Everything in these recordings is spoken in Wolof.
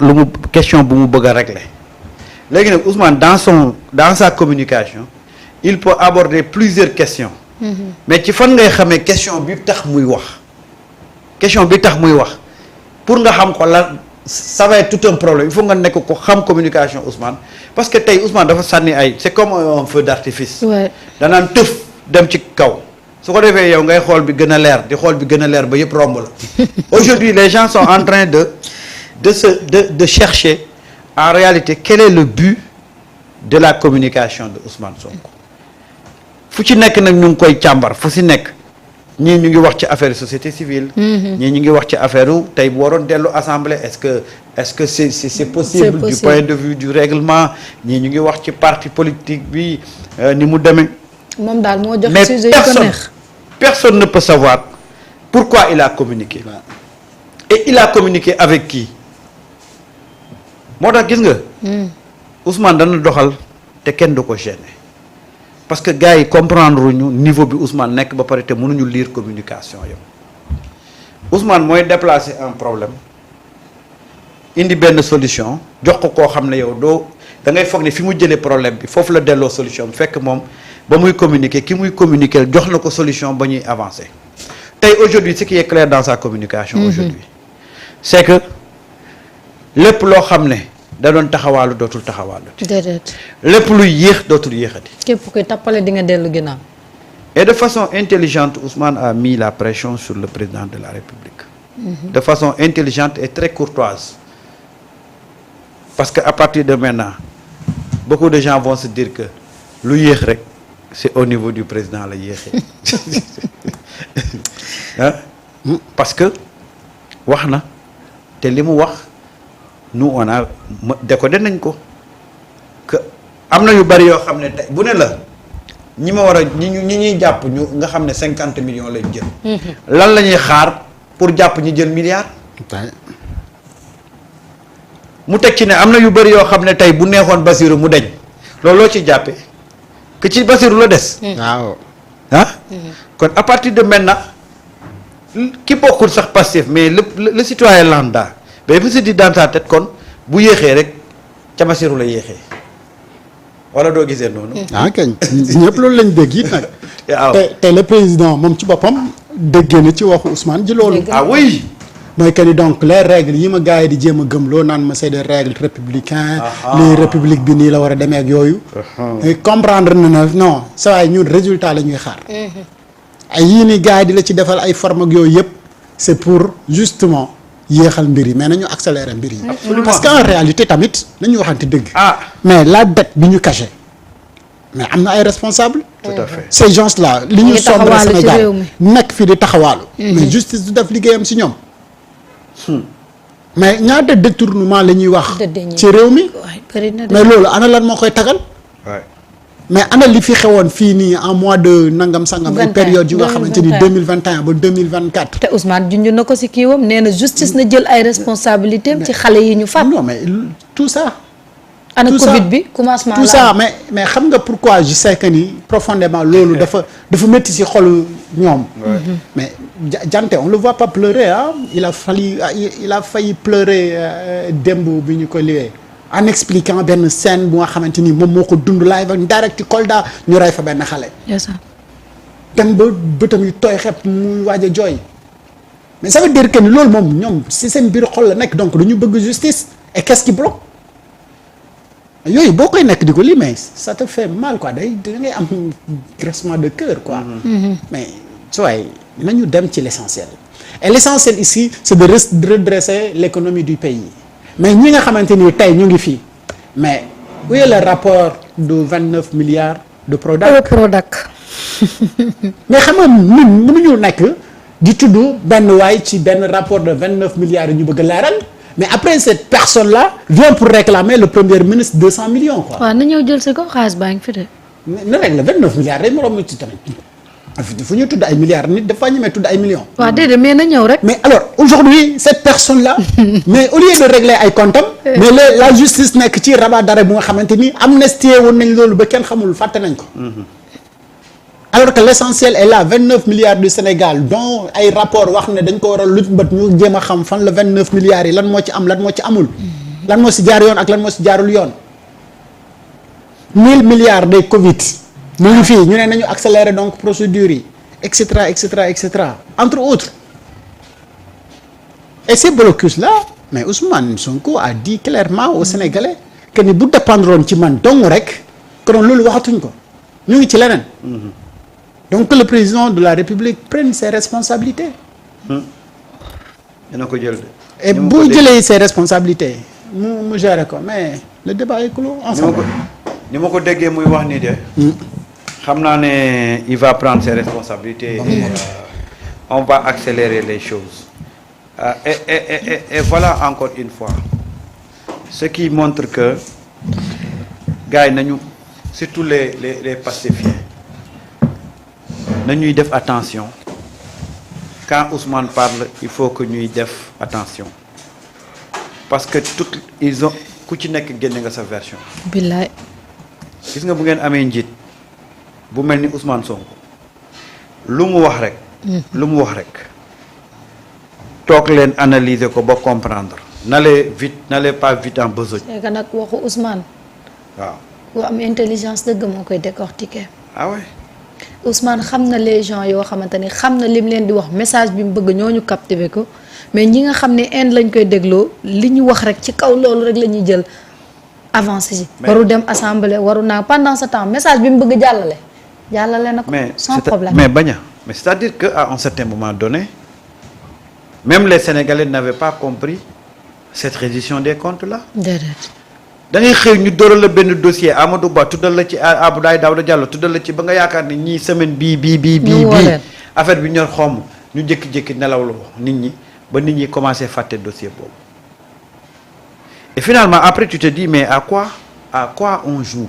lu mu question bu mu bëgg a régler léegi nag Ousmane dans sa communication il peut aborder plusieurs questions. Mais ci fan ngay xamee question bi tax muy wax pour nga xam ko la ça va être tout un problème il faut nga nekk ko xam communication Ousmane parce que tey Ousmane dafa sànni ay c'est comme un feu d'artifice. danaan tëf dem ci kaw. su ko defee yow ngay xool bi gën a leer di xool bi gën a leer ba yëpp romb la aujourd'hui les gens sont en train de chercher en réalité quel est le but de la communication de Ousmane Sonko fu ci nekk nag ñu ngi koy càmbar fu si nekk ñii ñu ngi wax ci affaire société civile ñii ñu ngi wax ci affaire tey bu waroon dellu assemblée est-ce que c'est possible du point de vue du règlement ñii ñu ngi wax ci parti politique bi ni mu demee moom daal moo jox mais sujet yu ko neex. personne ne peut savoir pourquoi il a communiqué et il a communiqué avec qui moo tax gis nga Ousmane dana doxal te kenn du ko gêner parce que gars yi comprendre ñu niveau bi Ousmane nekk ba pare te mënuñu lire communication yow Ousmane mooy déplacer un problème indi benn solution jox ko koo xam ne yow doo da ngay foog ne fi mu jëlee problème bi foofu la delloo solution bi fekk moom ba muy communiquer ki muy communiquer jox na ko solution ba ñuy avancer tey aujourd'hui ce qui est clair dans sa communication aujourd'hui c'est que lépp loo xam ne da doon taxawaalu dootul taxawaalu déedéet. lépp luy yéex dootul yéexati képp kuy tappale di nga dellu ginnaaw. et de façon intelligente Ousmane a mis la pression sur le président de la République de façon intelligente et très courtoise parce que à partir de maintenant beaucoup de gens vont se dire que lu yéex rek c'est au niveau du président la yéexee ah parce que wax na te li mu wax nous on a décodé nañ ko que am na yu bari yoo xam ne tey bu ne la ñi ma war a ñi ñuy jàpp ñu nga xam ne 50 millions lañ jël lan la ñuy xaar pour jàpp ñi jël milliard mu teg ci ne am na yu bari yoo xam ne tey bu neexoon Bassirou mu deñ looloo ci jàppee que ci Bassirou la des waaw kon à partir de maintenant ki bokkul sax Pastef mais le citoyen lambda mais il se dit dans sa tête kon bu yéexee rek ca Bassirou la yéexee wala doo gisee noonu. kañ ñëpp loolu lañ dégg it nag. waaw te le président moom ci boppam déggee na ci waxu Ousmane ji loolu. ah oui. mooy que ni donc les règles yi ma gars yi di jéem a gëmloo naan ma c'est des règles républicaines. les république bi nii la war a demee ak yooyu. comprendre na ne non saa waay ñun résultat la ñuy xaar. ay yii ni gars yi di la ci defal ay forme ak yooyu yëpp c'est pour justement yéexal mbir yi mais nañu accélérer mbir yi. parce que en réalité tamit nañu waxante dëgg. mais la dette bi ñu caché mais am na ay responsables. tout à fait ces gens là li ñu sombre Sénégal nekk fii di taxawaalu. mais justice du def liggéeyam si ñoom. mais ñaata détournement la ñuy wax. ci réew mi. mais loolu ana lan moo koy tagal. mais ana li fi xewoon fii nii en mois de nangam sangam. ay période yu nga xamante ni 2021 ba 2024. te Ousmane junj na ko si kiiwam nee na justice na jël ay responsabilités ci xale yi ñu faat. non mais tout ça. ana Covid bi commencement tout ça mais xam nga pourquoi je sais que ni profondément loolu dafa métti ci xolu ñoom. mais Dianté on le voit pas pleurer ah il a failli pleurer démb bi ñu ko liggéey en expliquant benn scène bu nga xamante ni moom moo ko dund live ak direct ci Kolda ñu rey fa benn xale. dem ba bëtam yu tooy xepp muy waaj a jooy mais ça veut dire que ni loolu moom ñoom ci seen biir xol la nekk donc dañu bëgg justice et qu'est-ce qui bloque. yooyu boo koy nekk di ko lii mais ça te fait mal quoi da ngay am grincement de cœur quoi. mais sooy nañu dem ci l'essentiel et l'essentiel ici c'est de redresser l'économie du pays mais ñi nga xamante ni tey ñu ngi fii mais où est le rapport de 29 milliards de Prodac. mais xam nga ñun mënuñu nekk di tudd benn waay ci benn rapport de 29 milliards yi ñu bëgg a leeral. mais après cette personne-là vient pour réclamer le premier ministre 200 millions quoi. waaw na ñëw jël si ko xaalis baa ngi fi de. na rek la 29 milliards rek moroom ci tamit fu ñu tudd ay milliards nit dafa ñemee tudd ay millions. waaw déedéet mais na ñëw rek. mais alors aujourd'hui cette personne-là mais au lieu de régler ay comptes mais la justice nekk ci rabat d'arrêt bu nga xamante ni amnistie woon nañ loolu ba kenn xamul fàtte nañ ko. alors que l'essentiel est là 29 milliards du Sénégal dont ay rapport wax ne dañ ko war a luñ mbët ñu jéem a xam fan la 29 milliards yi lan moo ci am lan moo ci amul. lan moo si jaar yoon ak lan moo si jaarul yoon. 1000 milliards de Covid. mu ngi fii ñu ne nañu accélérer donc procédures yi et cetera et cetera et cetera entre autres. Et ces blocus là mais Ousmane Sonko a dit clairement aux Sénégalais que ni bu dépendroon ci man dong rek kon loolu waxatuñ ko ñu ngi ci leneen. Donc que le président de la République prenne ses responsabilités. dina ko jël de. Et bu jëlee ses responsabilités mu gérer ko mais le débat est clos ensemble. ni ma ko déggee muy wax nii de. xam naa ne il va prendre ses responsabilités. Et on va accélérer les choses. Et voilà encore une fois ce qui montre que gars yi nañu surtout les pacifiens nañuy def attention quand Ousmane parle il faut que ñuy def attention parce que ils ont ku ci nekk génne nga sa version. billaay. gis nga bu ngeen amee njiit bu mel ni Ousmane Sonko lu mu wax rek. toog leen analyser ko ba comprendre n'allez pas vite en besogne. c'est que nag waxu Ousmane. waaw ku am intelligence dëgg moo koy décortiquer. ah ouais. Ousmane xam na les gens yoo xamante ni xam na lim leen di wax message bi mu bëgg ñooñu captiver ko mais ñi nga xam ne Inde lañ koy dégloo li ñu wax rek ci kaw loolu rek la ñuy jël avancé ci. waru dem assemblée waru naa pendant ce temps message bi mu bëgg jàllale na ko. sans problème mais mais c'est-à-dire que à un certain moment donné. Même les Sénégalais n'avaient pas compris cette reddition des comptes là. déedéet. da ngay xëy ñu dóoral la benn dossier Amadou Ba tuddal la ci Abdoulaye Daouda Diallo tuddal la ci ba nga yaakaar ni ñii semaine bii affaire bi ñor xomm ñu jékki-jékki nelawlu nit ñi ba nit ñi commencé fàtte dossier boobu. Et finalement après tu te dis mais à quoi on joue?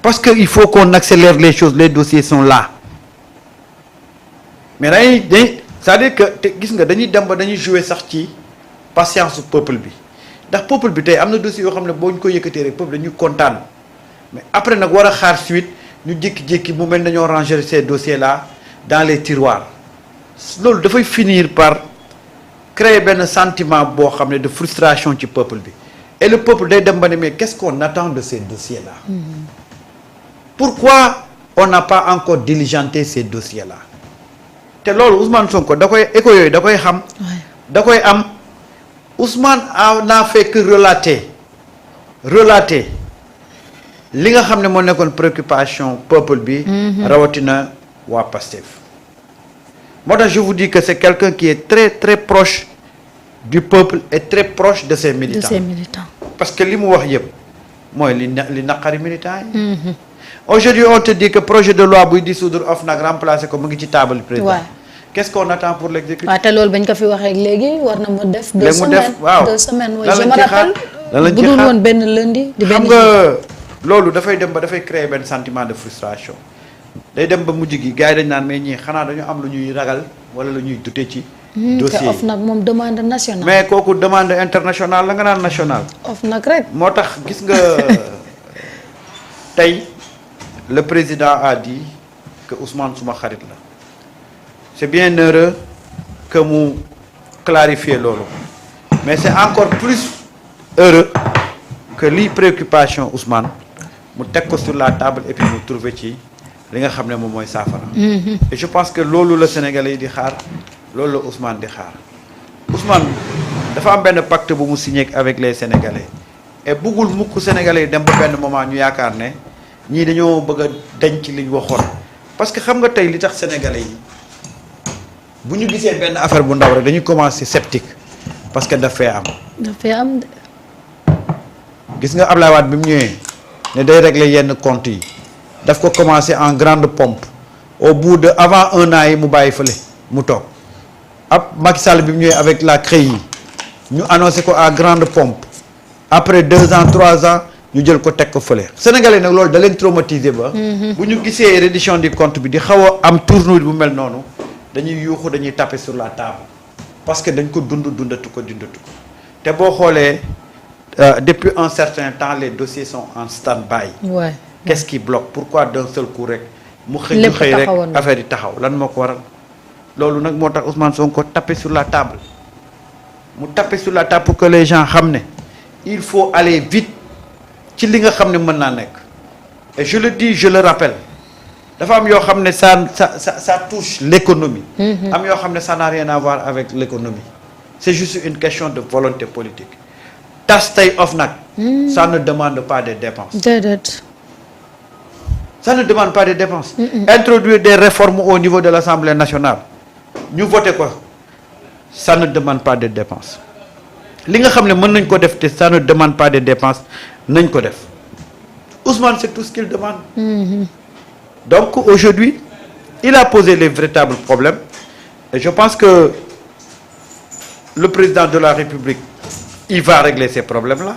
Parce que il faut qu'on accélère les choses, les dossiers sont là. Mais dañuy c'est-à-dire que te gis nga dañuy dem ba dañuy jouer sax ci patience su peuple bi ndax peuple bi tey am na dossier yoo xam ne boo ñu ko yëkkatee rek peuple dañuy kontaan mais après nag war a xaar suite ñu jékki-jékki mu mel nañoo ranger ces dossiers là dans les tiroirs loolu dafay finir par créer benn sentiment boo xam ne de frustration ci peuple bi et le peuple day dem ba ne mais qu'est-ce qu'on attend de ces dossiers là. Pourquoi on n'a pas encore diligenté ces dossiers là. te loolu Ousmane Sonko da koy écho yooyu da koy xam. da koy am Ousmane n'a fait que relater li nga xam ne moo nekkoon préoccupation peuple bi. rawatina waa Pastef. moo tax je vous dis que c'est quelqu'un qui est très très proche du peuple et très proche de ses militants. Parce que li mu wax yëpp mooy li naqari militants yi. Aujourd'hui on te dit que projet de loi buy dissoudre OFNAC remplacer ko mu ngi ci table président. Ouais. Qu'est-ce qu'on attend pour l'exécutif? waaw te loolu bañ ko fi waxee léegi war na mu def. 2 semaines waaw 2 semaines. lan lañ ci xaar lan lañ ci xaar bu dul woon benn lundi. di benn xam nga loolu dafay dem ba dafay créer benn sentiment de frustration day dem ba mujj gi gars yi dañ naan mais ñii xanaa dañu am lu ñuy ragal wala lu ñuy dute ci. dossier te OFNAC moom demande nationale. mais kooku demande internationale la nga naan nationale. OFNAC rek. moo tax gis nga tey le président a dit que Ousmane suma xarit la c'est bien heureux que mu clarifier loolu mais c'est encore plus heureux que lii préoccupation Ousmane mu teg ko sur la table et puis mu trouver ci li nga xam ne moom mooy saafara. Et je pense que loolu la Sénégalais yi di xaar loolu la Ousmane di xaar Ousmane dafa am benn pacte bu mu signé avec les Sénégalais et bëggul mukk Sénégalais yi dem ba benn moment ñu yaakaar ne ñii dañoo bëgg a denc li ñu waxoon parce que xam nga tey li tax Sénégalais yi bu ñu gisee benn affaire bu ndaw rek dañuy commencer sceptique parce que daf fee am. daf fee am de. gis nga Ablaye Wade bi mu ñëwee ne day régler yenn comptes yi daf ko commencer en grande pompe au bout de avant 1 an yi mu bàyyi fële mu toog ab Macky Sall bi mu ñëwee avec la CREI yi ñu annoncé ko à grande pompe après 2 ans 3 ans ñu jël ko teg ko fële Sénégalais nag loolu da leen traumatisé ba. bu ñu gisee reddition du compte bi di xaw a am tournure bu mel noonu dañuy yuuxu dañuy taper sur la table parce que dañ ko dundatu ko te boo xoolee depuis un certain temps les dossiers sont en stand-by. Ouais. Qu'est-ce qui bloque pourquoi d'un seul coup rek. mu xëy rek affaire yi taxaw lan moo ko waral. loolu nag moo tax Ousmane Sonko taper sur la table mu taper sur la table pour que les gens xam ne il faut aller vite ci li nga xam ne mën naa nekk et je le dis je le rappelle dafa am yoo xam ne ça touche l'économie am yoo xam ne ça n'a rien à voir avec l'économie c'est juste une question de volonté politique tas tey OFNAC ça ne demande pas de dépenses déedéet. ça ne demande pas de dépenses introduire des réformes au niveau de l'Assemblée nationale ñu voté ko ça ne demande pas de dépenses li nga xam ne mën nañ ko def te ça ne demande pas de dépenses nañ ko def Ousmane c'est tout ce qu'il demande donc aujourd'hui il a posé les véritables problèmes et je pense que le président de la République il va régler ces problèmes-là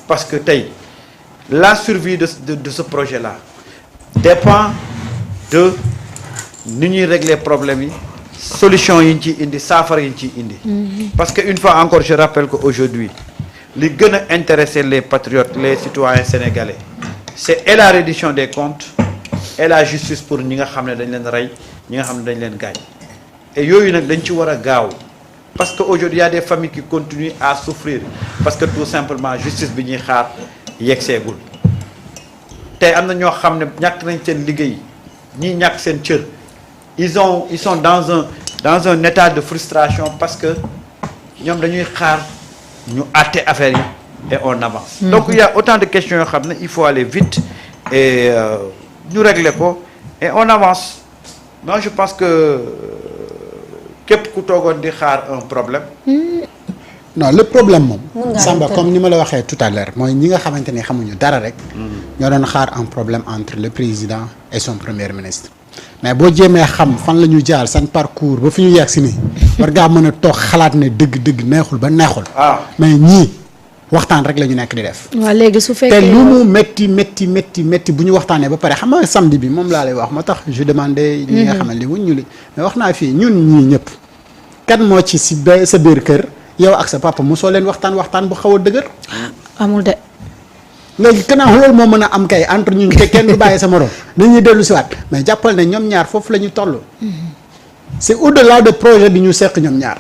parce que tey la survie de ce projet-là dépend de ni ñuy régler problèmes yi solution yi ñu ciy indi saafara yi ñu ciy indi parce que une fois encore je rappelle que aujourd'hui li gën a intéresser les patriotes les citoyens sénégalais c'est et la reddition des comptes et la justice pour ñi nga xam ne dañ leen rey ñi nga xam ne dañ leen gaañ et yooyu nag dañ ci war a gaaw parce que aujourd'hui il y a des familles qui continuent à souffrir parce que tout simplement justice bi ñuy xaar yeggseegul tey am na ñoo xam ne ñàkk nañ seen liggéey ñii ñàkk seen cër ils sont dans un état de frustration parce que ñoom dañuy xaar ñu àtte affaire yi et on avance donc il y a autant de questions yoo xam ne il faut aller vite et ñu régler ko et on avance moi je pense que képp ku toogoon di xaar un problème non le problème moom Samba comme ni ma la waxee tout à l'heure mooy ñi nga xamante ni xamuñu dara rek ñoo doon xaar un problème entre le président et son premier ministre mais boo jéemee xam fan la ñu jaar seen parcours ba fi ñu yegg si nii war ngaa mën a toog xalaat ne dëgg-dëgg neexul ba neexul mais ñii waxtaan rek la ñu nekk di def waaw léegi su fekkee te lu mu métti bu ñu waxtaanee ba pare xam nga samedi bi moom laa lay wax moo tax je demandé ñi nga xamal li wuñ ñu li mais wax naa fii ñun ñii ñëpp kan moo ci si sa biir kër yow ak sa papa mosoo leen waxtaan bu xaw a dëgër amul de léegi kanam loolu moo mën a am kay entre ñun te kenn du bàyyi sa morom dañuy dellu si waat mais jàppal ne ñoom ñaar foofu la ñu toll c'est au-delà de projet bi ñu seq ñoom ñaar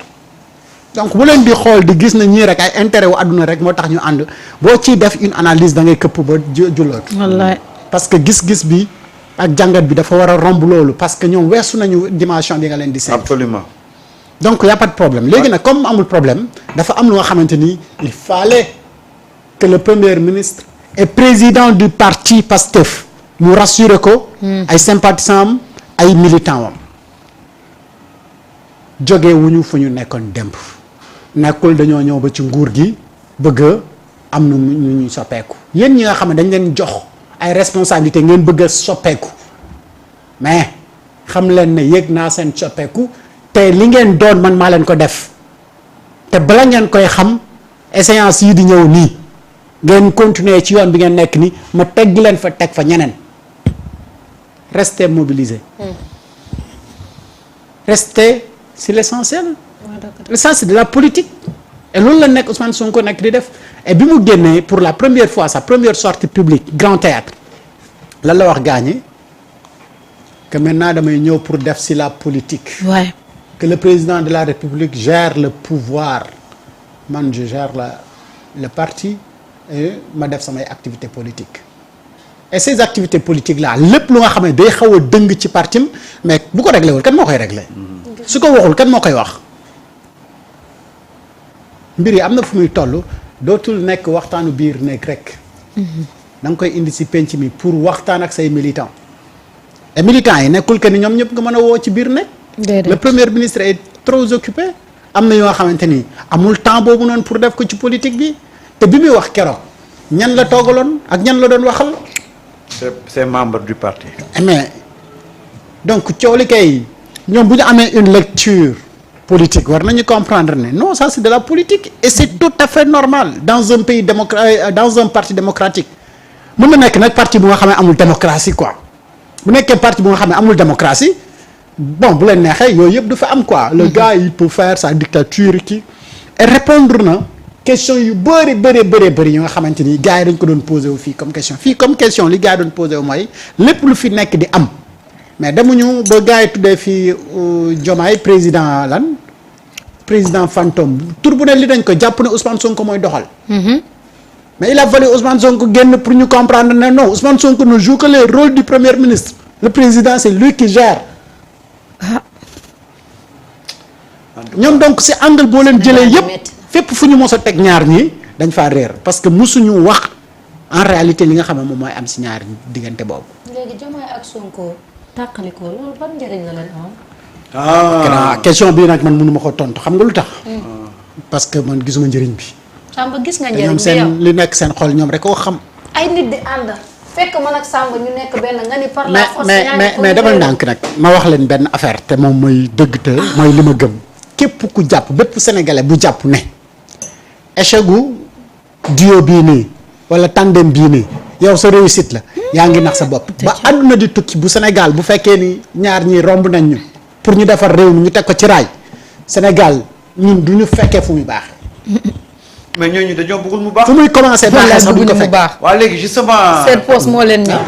donc bu leen di xool di gis na ñii rek ay intérêt wu àdduna rek moo tax ñu ànd boo ciy def une analyse da ngay këpp ba julloot wallaay parce que gis-gis bi ak jàngat bi dafa war a romb loolu parce que ñoom weesu nañu dimension bi nga leen di seet absolument donc y a pas de problème léegi nag comme amul problème dafa am lu nga xamante ni il fallait que le premier ministre et président du parti PASTEF mu rassurer ko ay sympathisants am ay militants am jóge wuñu fu ñu nekkoon démb nekkul dañoo ñëw ba ci nguur gi bëgg am nu ñu soppeeku yéen ñi nga xam ne dañ leen jox ay responsabilités ngeen bëgg a soppeeku mais xam leen ne yëg naa seen soppeeku te li ngeen doon man maa leen ko def te bala ngeen koy xam échéance yi di ñëw nii ngeen continuer ci yoon bi ngeen nekk ni ma tegg leen fa teg fa ñeneen restez mobilisés restez c'est l'essentiel l'essentiel de la politique et loolu la nekk Ousmane Sonko nekk di def et bi mu génnee pour la première fois sa première sortie publique grand théâtre lan la wax gaañi que maintenant damay ñëw pour def si la politique ouais. que le président de la République gère le pouvoir man je gère le parti et ma def samay activités politiques et ces activités politiques là lépp lu nga xam ne day xaw a dëng ci partim mais bu ko réglé wul kan moo koy réglé su ko waxul kan moo koy wax mbir yi am na fu muy toll dootul nekk waxtaanu biir nekk rek da nga koy indi si penc mi pour waxtaan ak say militants et militants yi nekkul que ni ñoom ñëpp nga mën a woo ci biir nekk le premier ministre est trop occupé am na yoo xamante ni amul temps boobu noonu pour def ko ci politique bi te bi muy wax keroog ñan la toogaloon ak ñan la doon waxal c'est membre du parti mais donc coow li kay ñoom bu ñu amee une lecture politique war nañu comprendre ne non ça c'est de la politique et c'est tout à fait normal dans un pays dans un parti démocratique mën na nekk nag parti bu nga xam ne amul démocratie quoi bu nekkee parti bu nga xam ne amul démocratie bon bu leen neexee yooyu yëpp du fa am quoi le gars il peut faire sa dictature kii et répondre na question yu bëri yu nga xamante ni gars yi dañ ko doon posé wu fii comme question li gars yi doon posé wu mooy lépp lu fi nekk di am mais demuñu ba gars yi tuddee fii Diomaye président lan président fantôme tur bu ne li dañ ko jàpp ne Ousmane Sonko mooy doxal. mais il a fallu Ousmane Sonko génn pour ñu comprendre ne non Ousmane Sonko ne joue que le rôle du premier ministre le président c'est lui qui gère. ñoom donc si angle boo leen jëlee yépp fépp fu ñu mos a teg ñaar ñii dañ faa réer parce que mosuñu wax en réalité li nga xam ne moom mooy am si ñaar diggante boobu. léegi Diomaye ak Sonko tàqalikoo loolu ban njëriñ la leen am. question bii nag man mënuma ko tontu xam nga lu tax. parce que man gisuma njëriñ bi. Samba gis nga te njëriñ ñoom bi yow seen li nekk seen xol ñoom rek koo xam. ay nit di ànd fekk man ak Samba ñu nekk benn nga ni par la force. mais defal ndànk nag ma wax leen benn affaire te moom mooy dëgg te mooy li ma gëm. képp ku jàpp bépp sénégalais bu jàpp ne échec gu duo bii nii wala tandem bii nii yow sa réussite la yaa ngi nax sa bopp ba àdduna di tukki bu Sénégal bu fekkee ni ñaar ñi romb nañ ñu pour ñu defar réew mi ñu teg ko ci raay Sénégal ñun du ñu fekkee fu muy baax. mais ñooñu dañoo bëggul mu baax. fu muy commencé baaxee sax duñ ko fekk. waaw léegi justement. seen poste moo leen ñor.